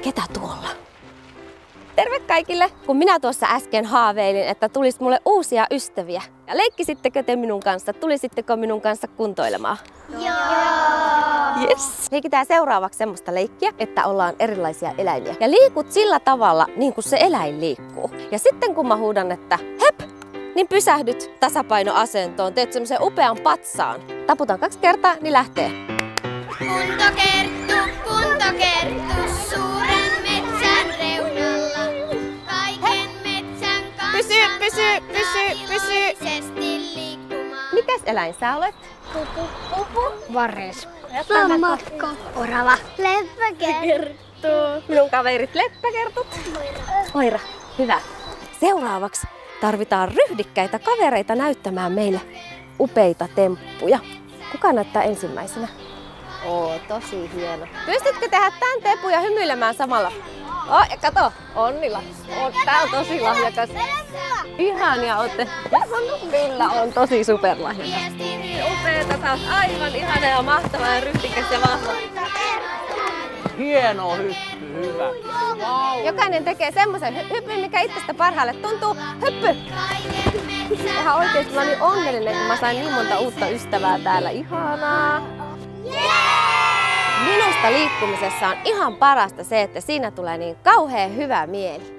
Ketä tuolla? Terve kaikille! Kun minä tuossa äsken haaveilin, että tulisi mulle uusia ystäviä. Ja leikkisittekö te minun kanssa? Tulisitteko minun kanssa kuntoilemaan? Joo! Yes! Leikitään seuraavaksi semmoista leikkiä, että ollaan erilaisia eläimiä. Ja liikut sillä tavalla, niin kuin se eläin liikkuu. Ja sitten kun mä huudan, että hep! Niin pysähdyt tasapainoasentoon. Teet semmoisen upean patsaan. Taputaan 2 kertaa, niin lähtee. Kuntokerttu, suuren metsän reunalla. Kaiken metsän kanssa Pysy! liikkumaan. Mikäs eläin sä olet? Pupu. Vares. Sammakko. Orava. Leppäkerttu. Minun kaverit leppäkertut. Oira, hyvä. Seuraavaksi tarvitaan ryhdikkäitä kavereita näyttämään meille upeita temppuja. Kuka näyttää ensimmäisenä? Tosi hieno. Pystytkö tehdä tän tempun ja hymyilemään samalla? Ja kato, Onnilla. Tää on tosi lahjakas. Ihania ootte. Kyllä on tosi superlahjakas. Upeeta, tää on aivan ihana ja mahtava ja ryhdikäs ja vahva. Hieno hyppy, hyvä. Wow. Jokainen tekee semmoisen hyppyn, mikä itsestä parhaalle tuntuu. Hyppy! Ihan oikeesti mä olin onnellinen, kun mä sain niin monta uutta ystävää täällä. Ihanaa! Minusta liikkumisessa on ihan parasta se, että siinä tulee niin kauhean hyvä mieli.